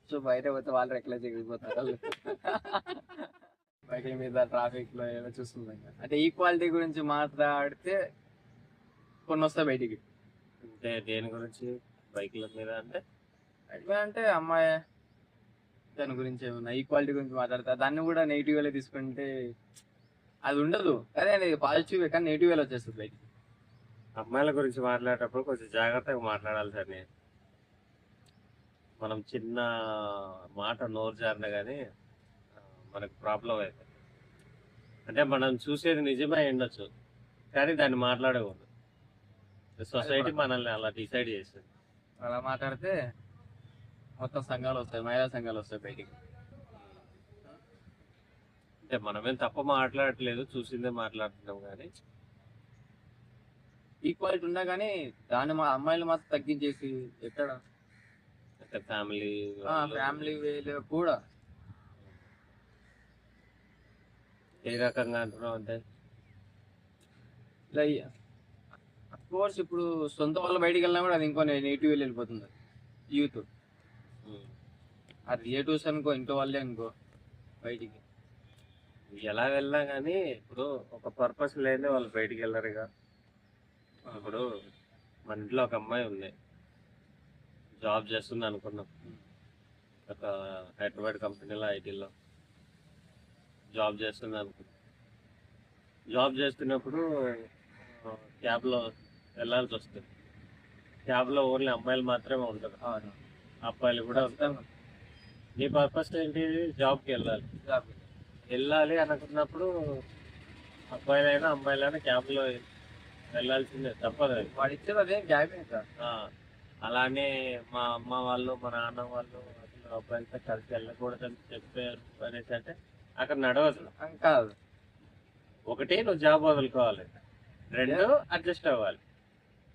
So బయట పోతే వాళ్ళు రెక్కలే ఎగిరిపోతారు వాళ్ళు. బైకుల మీద ట్రాఫిక్ లో ఏదో చూస్తున్నాం కదా. అంటే ఈక్వాలిటీ గురించి మాట్లాడితే కొన్ని వస్తాయి బయటికి. అంటే దేని గురించి బైక్ల మీద అంటే ఎట్లా అంటే అమ్మాయి దాని గురించి ఏమన్నా ఈక్వాలిటీ గురించి మాట్లాడతా దాన్ని కూడా నెగిటివ్ వేలో తీసుకుంటే అది ఉండదు. అదే అది పాజిటివ్ కానీ నెగిటివ్ వేలో వచ్చేస్తుంది బయటికి. అమ్మాయిల గురించి మాట్లాడేటప్పుడు కొంచెం జాగ్రత్తగా మాట్లాడాలి సార్. మనం చిన్న మాట నోరు జారిన కానీ మనకు ప్రాబ్లం అవుతుంది. అంటే మనం చూసేది నిజమే ఉండొచ్చు కానీ దాన్ని మాట్లాడకూడదు. సొసైటీ మనల్ని అలా డిసైడ్ చేస్తుంది. అలా మాట్లాడితే మొత్తం సంఘాలు వస్తాయి, మహిళా సంఘాలు వస్తాయి బయటికి. అంటే మనమేం తప్ప మాట్లాడట్లేదు, చూసిందే మాట్లాడుతున్నాం. కానీ ఈక్వాలిటీ ఉన్నా కానీ దాన్ని మా అమ్మాయిలు మాత్రం తగ్గించేసి ఎక్కడ అంటే ఫ్యామిలీ వేలో కూడా ఏ రకంగా అంటున్నాం అంటే కోర్స్ ఇప్పుడు సొంత వాళ్ళు బయటికి వెళ్ళినా కూడా అది ఇంకో నెగిటివ్ వేలు వెళ్ళిపోతుంది. యూత్ ఆ రిలేటివ్స్ అనుకో, ఇంట్లో వాళ్ళే అనుకో బయటికి ఎలా వెళ్ళినా కానీ ఇప్పుడు ఒక పర్పస్ లేని వాళ్ళు బయటికి వెళ్ళరుగా. ఇప్పుడు మన ఇంట్లో ఒక అమ్మాయి ఉంది, జాబ్ చేస్తుంది అనుకున్నాం. ఒక హైదరాబాద్ కంపెనీలో ఐటీలో జాబ్ చేస్తుంది అనుకున్నాం. జాబ్ చేస్తున్నప్పుడు క్యాబ్లో వెళ్ళాల్సి వస్తుంది. క్యాబ్లో ఓన్లీ అమ్మాయిలు మాత్రమే ఉంటారు, అబ్బాయిలు కూడా ఉంటారు. నీ పర్పస్ ఏంటి? జాబ్కి వెళ్ళాలి అనుకున్నప్పుడు అబ్బాయిలైనా అమ్మాయిలైనా క్యాబ్లో వెళ్ళాల్సిందే, తప్పదు. వాడు ఇచ్చేది అదే క్యాబ్. అలానే మా అమ్మ వాళ్ళు మా నాన్న వాళ్ళు అసలు అబ్బాయిలతో కలిసి వెళ్ళకూడదని చెప్పారు అనేసి అంటే అక్కడ నడవదు కాదు. ఒకటి నువ్వు జాబ్ వదులుకోవాలి, రెండు అడ్జస్ట్ అవ్వాలి.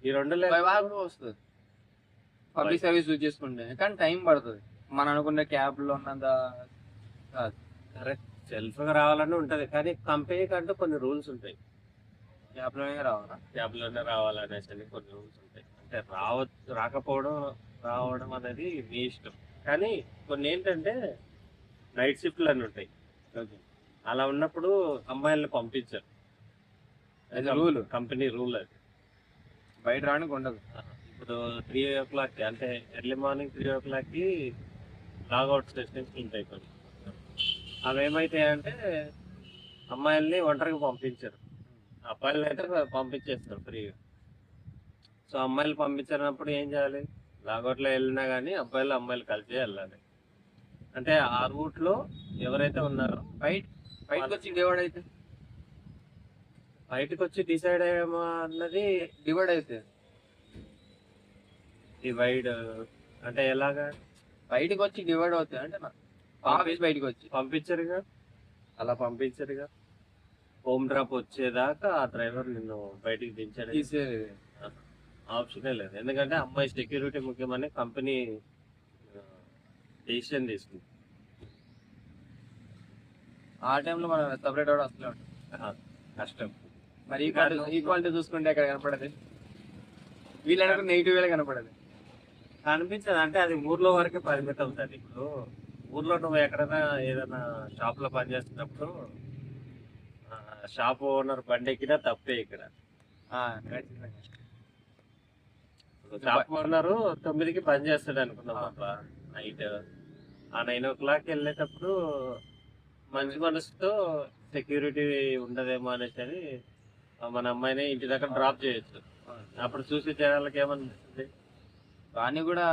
ఈ రెండు వస్తుంది పబ్లిక్ సర్వీస్ యూజ్ చేసుకుంటే, కానీ టైం పడుతుంది మనం అనుకున్న క్యాబ్ లో ఉన్నంత కాదు. కరెక్ట్, సెల్ఫ్ గా రావాలని ఉంటది కానీ కంపెనీకి అంటూ కొన్ని రూల్స్ ఉంటాయి. క్యాబ్ లోనే రావాలా, క్యాబ్ లోనే రావాలనేసి కొన్ని రూల్స్ ఉంటాయి. అంటే రావడం అనేది మీ ఇష్టం. కానీ కొన్ని ఏంటంటే నైట్ షిఫ్ట్లు అని ఉంటాయి. అలా ఉన్నప్పుడు అమ్మాయిల్ని పంపించారు, రూల్, కంపెనీ రూల్. అది బయట రావడానికి ఉండదు. ఇప్పుడు 3 o'clock అంటే ఎర్లీ మార్నింగ్ 3 o'clockకి లాగౌట్ సెషన్స్ ఉంటాయి కొన్ని. అవి ఏమైతాయంటే అమ్మాయిల్ని ఒంటరిగా పంపించారు, అబ్బాయిలని అయితే పంపించేస్తారు ఫ్రీగా. సో అమ్మాయిలు పంపించినప్పుడు ఏం చేయాలి? లాగౌట్లో వెళ్ళినా కానీ అమ్మాయిలు కలిసి వెళ్ళాలి. అంటే ఆ రూట్లో ఎవరైతే ఉన్నారో బయటకు వచ్చి డివైడ్ అయితే బయటకు వచ్చి డిసైడ్ అయ్యామో అన్నది డివైడ్ అయితే డివైడ్ అంటే ఎలాగా? బయటకు వచ్చి డివైడ్ అవుతుంది అంటే ఆఫీస్ బయటకు వచ్చి పంపించరుగా, అలా పంపించరుగా. హోమ్ డ్రాప్ వచ్చేదాకా ఆ డ్రైవర్ నిన్ను బయటికి దించడం ఆప్షనే లేదు. ఎందుకంటే అమ్మాయి సెక్యూరిటీ ముఖ్యమని కంపెనీ డెసిషన్ తీసుకుంది. ఆ టైంలో మనం సపరేట్ అవడం అసలే ఉంటుంది కష్టం. మరి ఈక్వాలిటీ చూసుకుంటే అక్కడ కనపడదు, వీళ్ళు అనుకుంటే నెగిటివ్ వేలో కనపడదు. కనిపించదు అంటే అది ఊర్లో వరకే పరిమితం అవుతుంది. ఇప్పుడు ఊర్లో నువ్వు ఎక్కడైనా ఏదైనా షాప్ లో పనిచేస్తున్నప్పుడు షాప్ ఓనర్ బండి ఎక్కినా తప్పే. ఇక్కడ షాప్ ఓనర్ 9కి పని చేస్తాడు అనుకున్నాం అబ్బా, నైట్ ఆ 9 o'clock వెళ్ళేటప్పుడు మంచి మనసుతో సెక్యూరిటీ ఉండదేమో అనేసి మన అమ్మాయిని ఇంటి దగ్గర డ్రాప్ చేయొచ్చు. అప్పుడు చూసి జనాలకి ఏమనిపిస్తుంది? కానీ కూడా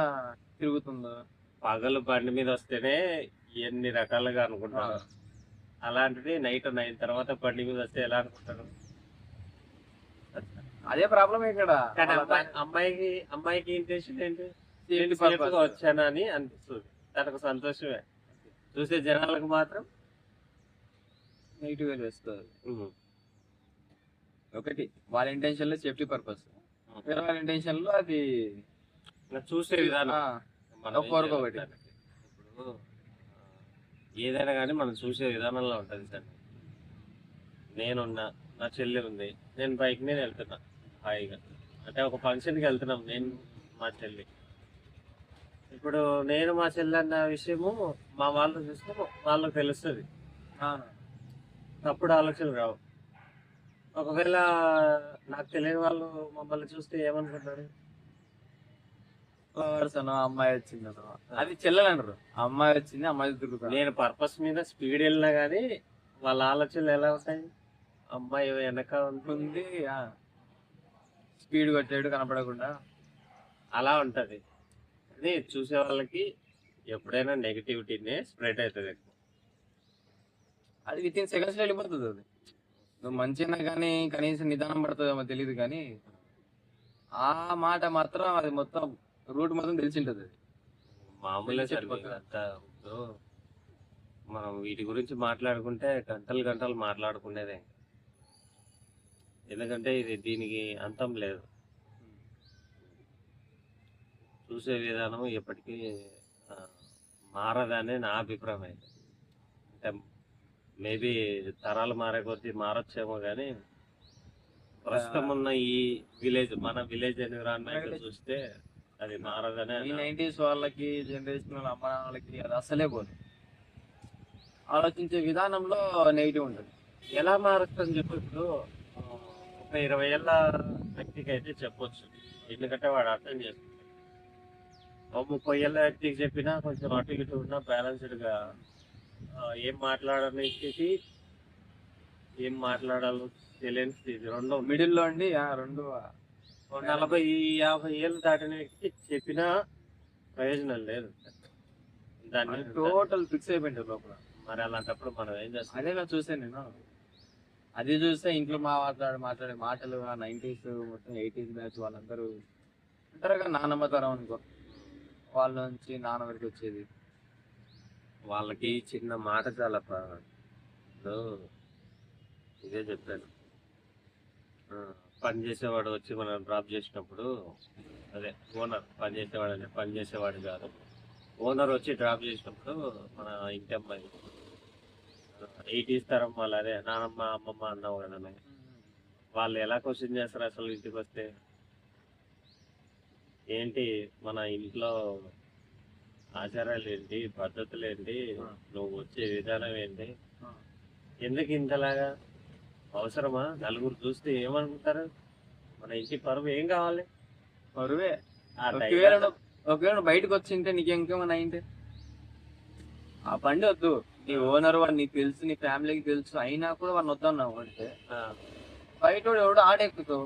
తిరుగుతుందో పగలు బండి మీద వస్తేనే ఎన్ని రకాలుగా అనుకుంటారు, అలాంటిది నైట్ 9 తర్వాత బండి మీద వస్తే ఎలా అనుకుంటారు? అదే ప్రాబ్లం ఇక్కడ. అమ్మాయికి ఇంటెన్షన్ ఏంటి? పర్పస్ వచ్చానా అని అనిపిస్తుంది, తనకు సంతోషమే. చూసే జనాలకు మాత్రం నెగిటివ్ వేలు వేస్తుంది. ఒకటి వాళ్ళ ఇంటెన్షన్ లో సేఫ్టీ పర్పస్, వేరే వాళ్ళ ఇంటెన్షన్ లో అది చూసే విధానం. ఒకటి ఇప్పుడు ఏదైనా కానీ మనం చూసే విధానంలో ఉంటుంది సార్. నేనున్నా, నా చెల్లి ఉంది, నేను బైక్ మీద వెళ్తున్నా హాయిగా. అంటే ఒక ఫంక్షన్కి వెళ్తున్నాం నేను మా చెల్లి. ఇప్పుడు నేను మా చెల్లి అన్న విషయము మా వాళ్ళు చూస్తే వాళ్ళకి తెలుస్తుంది. అవును. తప్పుడు ఆలోచనలు రావు. ఒకవేళ నాకు తెలియని వాళ్ళు మమ్మల్ని చూస్తే ఏమనుకుంటారు? వరుసనో అమ్మాయి వచ్చిందనో అది చెల్లెలు అంటారు. అమ్మాయి వచ్చింది, అమ్మాయి తిరుగుతాను. నేను పర్పస్ మీద స్పీడ్ వెళ్ళినా కానీ వాళ్ళ ఆలోచనలు ఎలా ఉంటాయి? అమ్మాయి వెనక ఉంటుంది, ఉంది స్పీడ్ కొట్టాడు కనపడకుండా. అలా ఉంటది. అది చూసే వాళ్ళకి ఎప్పుడైనా నెగిటివిటీనే స్ప్రెడ్ అవుతుంది. అది విత్ ఇన్ సెకండ్స్ లో వెళ్ళిపోతుంది. అది నువ్వు మంచిగా కానీ కనీసం నిదానం పడుతుందేమో తెలియదు కానీ ఆ మాట మాత్రం అది మొత్తం రూట్ మొత్తం తెలిసింటది. అది మామూలే సార్. అంతా ఇప్పుడు మనం వీటి గురించి మాట్లాడుకుంటే గంటలు గంటలు మాట్లాడుకునేదే. ఎందుకంటే దీనికి అంతం లేదు. చూసే విధానం ఎప్పటికీ ఆ, మారదనే నా అభిప్రాయం అయితే. అంటే మేబీ తరాలు మారే కొద్దీ మారొచ్చేమో కానీ ప్రస్తుతం ఉన్న ఈ విలేజ్, మన విలేజ్ ఎన్విరాన్మెంట్ చూస్తే అది మారదనే ఈ 90s వాళ్ళకి, జనరేషన్ వాళ్ళ అమ్మ నాన్నలకి అది అస్సలే పోదు. ఆలోచించే విధానంలో నెగిటివ్ ఉంటుంది. ఎలా మారుతుందని చెప్పి ఇప్పుడు ఒక 20 ఏళ్ళ వ్యక్తికి అయితే చెప్పొచ్చు, ఎందుకంటే వాడు అర్థం చేసుకుంటాడు. ఒక 30 ఏళ్ళ వ్యక్తికి చెప్పినా కొంచెం అటు ఇటు ఉన్న బ్యాలెన్స్డ్గా ఏం మాట్లాడని స్థితి, ఏం మాట్లాడాలో తెలియని స్థితి, రెండు మిడిల్లో అండి రెండు 40-50 ఏళ్ళు దాటిన వ్యక్తి చెప్పినా ప్రయోజనం లేదు. దాన్ని టోటల్ ఫిక్స్ అయిపోయింది లోపల. మరి అలాంటప్పుడు మనం ఏం చేస్తాం? అదే నేను చూసాను. నేను అది చూస్తే ఇంట్లో మాట్లాడే మాటలు ఆ 90s మొత్తం 80s బ్యాచ్ వాళ్ళందరూ అంటారు కదా, నాన్నమ్మ తరం అనుకో, వాళ్ళ నుంచి నాన్న వరకు వచ్చేది. వాళ్ళకి చిన్న మాట చాలా ఇప్పుడు ఇదే చెప్పాను. పని చేసేవాడు వచ్చి మనం డ్రాప్ చేసినప్పుడు, అదే ఓనర్ పని చేసేవాడు కాదు, ఓనర్ వచ్చి డ్రాప్ చేసినప్పుడు మన ఇంటి అమ్మాయి 80s తరం వాళ్ళు, అదే నానమ్మ అమ్మమ్మ అన్నావు కదా, వాళ్ళు ఎలా క్వశ్చన్ చేస్తారు అసలు ఇంటికి వస్తే? ఏంటి మన ఇంట్లో ఆచారాలు ఏంటి, పద్ధతులు ఏంటి, నువ్వు వచ్చే విధానం ఏంటి, ఎందుకు ఇంతలాగా అవసరమా? నలుగురు చూస్తే ఏమనుకుంటారు? మన ఇంటి పరువు ఏం కావాలి? పరువే. ఆ ఒకవేళ నువ్వు బయటకు వచ్చింటే నీకేమన్నా అయింటే ఆ బండి వద్దు, నీ ఓనర్ వాడు నీకు తెలుసు, నీ ఫ్యామిలీకి తెలుసు, అయినా కూడా వాడిని వద్దన్నావు అంటే బయట ఎవడో ఆడెక్కుతావు,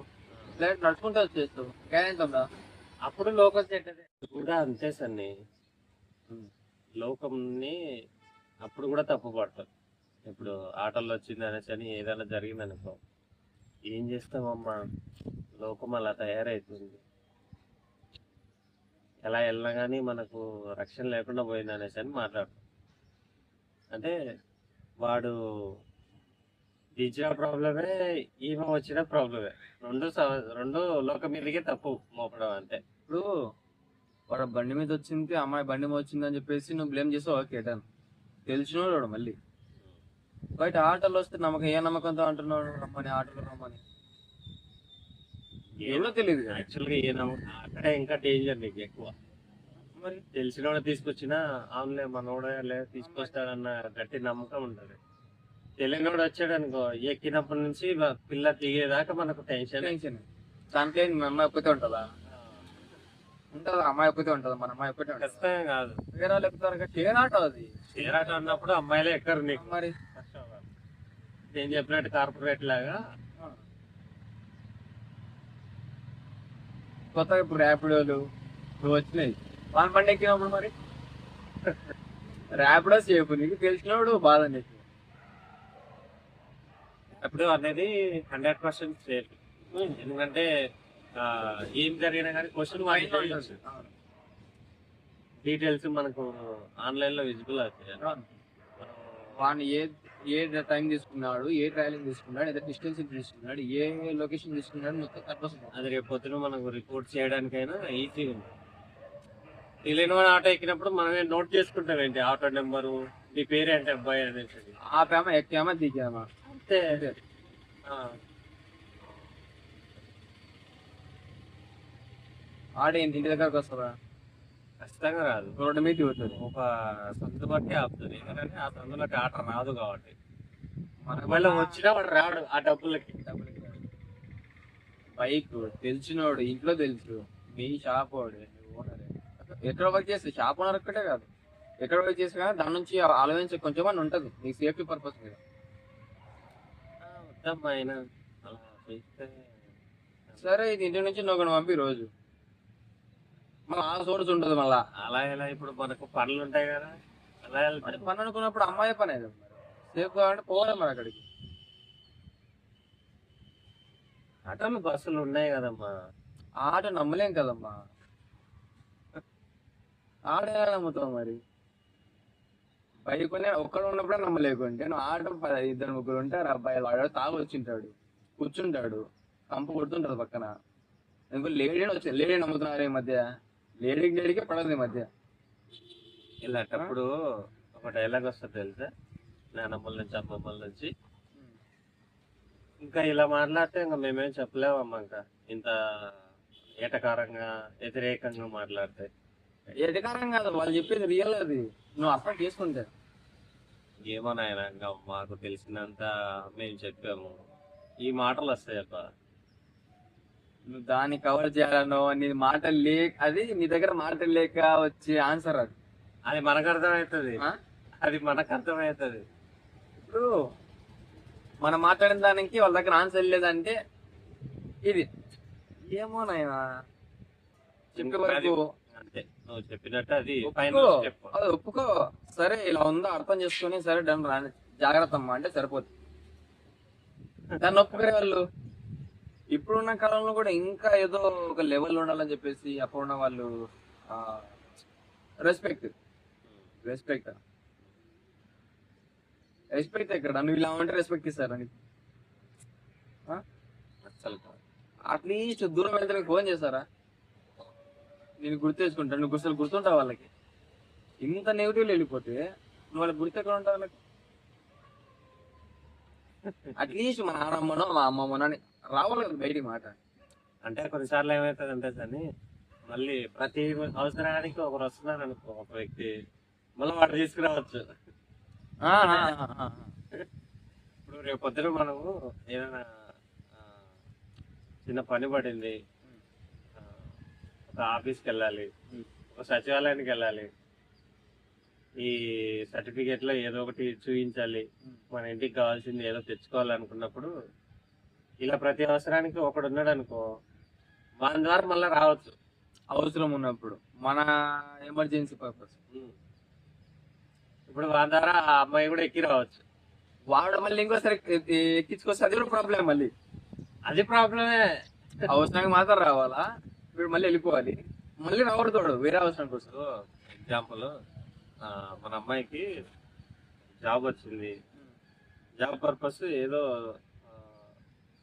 లేదా నడుచుకుంటూ వచ్చేస్తావు, గ్యారెంటీ. అప్పుడు లోకం చెడ్డదే కూడా అంతే సన్ని. లోకంని అప్పుడు కూడా తప్పు పడతారు. ఇప్పుడు ఆటల్లో వచ్చింది అనేసి అని ఏదైనా జరిగిందనుకో, ఏం చేస్తామమ్మా, లోకం అలా తయారైతుంది, ఎలా వెళ్ళినా కానీ మనకు రక్షణ లేకుండా పోయింది అనేసి అని మాట్లాడతాం. అంటే వాడు దించిన ప్రాబ్లమే, ఈమె వచ్చిన ప్రాబ్లమే, రెండు లోకం మీదకే తప్పు మోపడం అంతే. ఇప్పుడు వాడు బండి మీద వచ్చింది, అమ్మాయి బండి మీద వచ్చింది అని చెప్పేసి నువ్వు బ్లేమ్ చేసావు, ఓకే డన్. తెలిసినోడు మళ్ళీ బయట ఆటోలో వస్తే ఏ నమ్మకంతో అంటున్నాడు రమ్మని, ఆటోలో రమ్మని, ఏమో తెలియదు. యాక్చువల్గా అక్కడే ఇంకా డేంజర్ నీకు ఎక్కువ. మరి తెలిసినోడు తీసుకొచ్చినా ఆమె మనోడే లేదా తీసుకొస్తాడన్న గట్టి నమ్మకం ఉంటుంది. తెలియనోడు వచ్చాడు అనుకో, ఎక్కినప్పటి నుంచి పిల్ల దిగేదాకా మనకు టెన్షన్. దాంట్లో మీ అమ్మాయి ఒక్కతే ఉంటుందా? ఉంటుందా? అమ్మాయి ఒక్కతే ఉంటుందా? మన అమ్మాయి ఒక్కటే ఉంటుంది. ఖచ్చితంగా కాదు, వేరే వాళ్ళు ఎక్కుతారు కదా, తేనాట అది. తేరాట అన్నప్పుడు అమ్మాయిలే ఎక్కరు నీకు. మరి నేను చెప్పినట్టు కార్పొరేట్ లాగా కొత్తగా ఇప్పుడు ర్యాపిడోలు నువ్వు వచ్చినాయి, వాళ్ళ బండి ఎక్కినప్పుడు మరి ర్యాపిడో సేపు, నీకు తెలిసినప్పుడు బాధ నీకు. అప్పుడు అనేది 100% సేఫ్. ఎందుకంటే ఏం జరిగినా కానీ క్వశ్చన్ డీటెయిల్స్ మనకు ఆన్లైన్ లో విజిబుల్ అవుతాయి. వాడిని ఏ టైం తీసుకున్నాడు, ఏ ట్రావెలింగ్ తీసుకున్నాడు, ఎంత డిస్టెన్స్ తీసుకున్నాడు, ఏ లొకేషన్ తీసుకున్నాడు, మొత్తం కనిపిస్తుంది. అది రేపు పొద్దున మనకు రిపోర్ట్ చేయడానికైనా ఈజీగా ఉంది. తెలియని వాడు ఆటో ఎక్కినప్పుడు మనమే నోట్ చేసుకుంటాం, ఏంటి ఆటో నెంబరు, నీ పేరేంటి అబ్బాయి అనేసి. ఆపామా, ఎక్కామా, దిగామా, అంతే. ఆడేంటి ఇంటి దగ్గరకు వస్తుందా? ఖచ్చితంగా రాదు. రోడ్డు మీద తిరుగుతుంది. ఒక సందు బట్టి ఆపుతుంది, ఎందుకంటే ఆ సందులోకి ఆట రాదు కాబట్టి. మన మళ్ళీ వచ్చినా వాడు రాడు ఆ డబ్బులకి. బైక్ తెలిసినోడు, ఇంట్లో తెలుసు, మీ షాప్ వాడు ఓనరే, ఎక్కడ వర్క్ చేస్తే షాప్ ఓనర్ ఒక్కటే కాదు, ఎక్కడ వర్క్ చేస్తే కానీ దాని నుంచి ఆలోచించే కొంచెం అని ఉంటుంది నీకు సేఫ్టీ పర్పస్ మీద. వద్దమ్మా ఆయన అలా చేస్తే. సరే ఇది ఇంటి నుంచి నువ్వు పంపి రోజు మళ్ళీ ఆ సోర్స్ ఉంటుంది మళ్ళా. అలా ఎలా ఇప్పుడు మనకు పనులు ఉంటాయి కదా, అలా మరి వెళ్తాం. పని అనుకున్నప్పుడు అమ్మాయి పని అది మరి సేఫ్ కావాలంటే పోవాలి మరి అక్కడికి. ఆటోలు బస్సులు ఉన్నాయి కదమ్మా. ఆట నమ్మలేం కదమ్మా, ఆట ఎలా నమ్ముతావు మరి? బైక్ ఒక్కడు ఉన్నప్పుడే నమ్మలేకుంటే నువ్వు ఆట ఇద్దరు ముగ్గురు ఉంటారు, అబ్బాయి వాడు తాగు వచ్చింటాడు, కూర్చుంటాడు, కంప కొడుతుంటాడు పక్కన. ఎందుకు లేడీ నమ్ముతున్నారు ఈ మధ్య, లేడీకే పడదు ఈ మధ్య. ఇలాంటప్పుడు ఒక డైలాగ్ వస్తుంది తెలుసా, నానమ్మల నుంచి అమ్మమ్మల నుంచి. ఇంకా ఇలా మాట్లాడితే ఇంకా మేమేం చెప్పలేమమ్మా, ఇంకా ఇంత ఏటకారంగా వ్యతిరేకంగా మాట్లాడితే. ఎటకారం కాదు, వాళ్ళు చెప్పేది రియల్, అది నువ్వు అర్థం చేసుకుంటే. ఏమో నాయన, ఇంకా మాకు తెలిసినంత మేము చెప్పాము, ఈ మాటలు వస్తాయప్ప. నువ్వు దాన్ని కవర్ చేయాలనో నీ మాటలు అది నీ దగ్గర మాటలు లేక వచ్చే ఆన్సర్ అది. అది మనకు అర్థమవుతుంది, ఆ? అది మనకు అర్థమవుతుంది. ఇప్పుడు మనం మాట్లాడిన దానికి వాళ్ళ దగ్గర ఆన్సర్ లేదంటే ఇది ఏమో నాయనా చెప్పే వరకు అంతే, నువ్వు చెప్పినట్టు అది ఒప్పుకో, ఫైనల్ స్టెప్. అది ఒప్పుకో, సరే ఇలా ఉందో అర్థం చేసుకుని సరే డన్ రాని జాగ్రత్త అమ్మా అంటే సరిపోతుంది. దాన్ని ఒప్పుకునే వాళ్ళు ఇప్పుడున్న కాలంలో కూడా ఇంకా ఏదో ఒక లెవెల్ ఉండాలని చెప్పేసి అప్పుడున్న వాళ్ళు రెస్పెక్ట్ రెస్పెక్ట్ రెస్పెక్ట్ ఎక్కడ? నువ్వు ఇలా ఉంటే రెస్పెక్ట్ ఇస్తారా నీకు? అసలు అట్లీస్ట్ దూరం వెళ్తే నీకు ఫోన్ చేస్తారా? నేను గుర్తు తెచ్చుకుంటాను, నువ్వు అసలు గుర్తుంటావు వాళ్ళకి. ఇంత నెగిటివ్లో వెళ్ళిపోతే నువ్వు వాళ్ళకి గుర్తు ఎక్కడ ఉంటావు వాళ్ళకి? అట్లీస్ట్ మా నాన్నమ్మనో మా అమ్మమ్మనో అని రావాలి కదా బయటికి మాట. అంటే కొన్నిసార్లు ఏమవుతుంది అంటే దాన్ని మళ్ళీ ప్రతి అవసరానికి ఒకరు వస్తున్నారు అనుకో, ఒక వ్యక్తి, మళ్ళీ వాడు తీసుకురావచ్చు. ఇప్పుడు రేపు పొద్దున మనము ఏదైనా చిన్న పని పడింది, ఒక ఆఫీస్కి వెళ్ళాలి, ఒక సచివాలయానికి వెళ్ళాలి, ఈ సర్టిఫికేట్లో ఏదో ఒకటి చూపించాలి, మన ఇంటికి కావాల్సింది ఏదో తెచ్చుకోవాలనుకున్నప్పుడు ఇలా ప్రతి అవసరానికి ఒకడు ఉన్నాడు అనుకో, మన ద్వారా మళ్ళీ రావచ్చు అవసరం ఉన్నప్పుడు, మన ఎమర్జెన్సీ పర్పస్. ఇప్పుడు మన ద్వారా ఆ అమ్మాయి కూడా ఎక్కి రావచ్చు. వాడు మళ్ళీ ఇంకోసారి ఎక్కించుకొస్తే అది కూడా ప్రాబ్లం. మళ్ళీ అది ప్రాబ్లమే. అవసరానికి మాత్రం రావాలా, వీడు మళ్ళీ వెళ్ళిపోవాలి, మళ్ళీ రావడతాడు వేరే అవసరం కోసం. ఎగ్జాంపుల్, మన అమ్మాయికి జాబ్ వచ్చింది, జాబ్ పర్పస్ ఏదో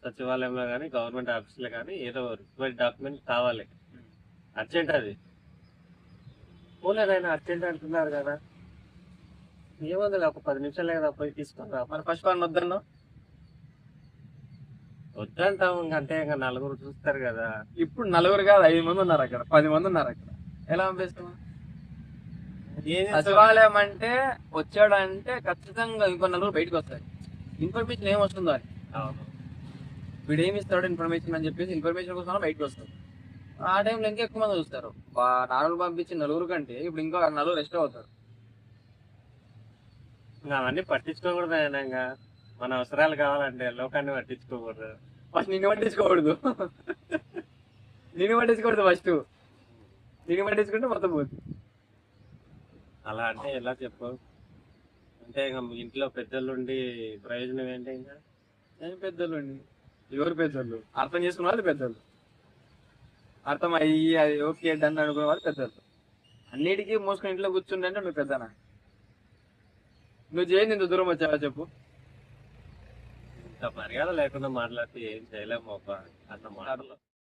సచివాలయంలో కానీ గవర్నమెంట్ ఆఫీస్లో కానీ ఏదో రిక్వైర్డ్ డాక్యుమెంట్ కావాలి, అర్జెంట్. అది పోలేదైనా అర్జెంట్ అంటున్నారు కదా, ఏముంది ఒక 10 నిమిషాలే కదా పోయి తీసుకురా. మరి ఫస్ట్ వన్ వద్దన్నా వద్దంటాం, అంటే ఇంకా నలుగురు చూస్తారు కదా. ఇప్పుడు నలుగురు కాదు 5 మంది ఉన్నారు అక్కడ, 10 మంది ఉన్నారు అక్కడ, ఎలా పంపిస్తాం? సచివాలయం అంటే వచ్చాడంటే ఖచ్చితంగా ఇంకో నలుగురు బయటకు వస్తాయి. ఇన్ఫర్మేషన్ ఏం వస్తుందో అని, వీడు ఏమి ఇస్తాడు ఇన్ఫర్మేషన్ అని చెప్పేసి ఇన్ఫర్మేషన్ కోసం బయటకు వస్తారు. ఆ టైంలో ఇంకా ఎక్కువ మంది చూస్తారు. నాలుగు పంపించిన నలుగురు కంటే ఇప్పుడు ఇంకో నలుగురు ఎక్స్ట్రా అవుతారు. అవన్నీ పట్టించుకోకూడదు ఆయన, ఇంకా మన అవసరాలు కావాలంటే లోకాన్ని పట్టించుకోకూడదు. ఫస్ట్ నిన్ను పట్టించుకోకూడదు, నిన్ను పట్టించుకోకూడదు ఫస్ట్, నిన్ను పట్టించుకుంటే మొత్తం పోతుంది. అలా అంటే ఎలా చెప్పు? అంటే ఇంకా ఇంట్లో పెద్దలుండి ప్రయోజనం ఏంటి? ఇంకా ఏం పెద్దలు అండి, ఎవరు పెద్దలు? అర్థం చేసుకున్న వాళ్ళు పెద్దలు, అర్థం అయ్యి అది ఓకే డన్ అనుకునే వాళ్ళు పెద్దలు. అన్నిటికీ మోసుకొని ఇంట్లో కూర్చుంటే నువ్వు పెద్దనా? నువ్వు చేయండి, ఇంత దూరం వచ్చావా చెప్పు? ఇంత మర్యాద లేకుండా మాట్లాడితే ఏం చేయలేము అన్న మాటలు.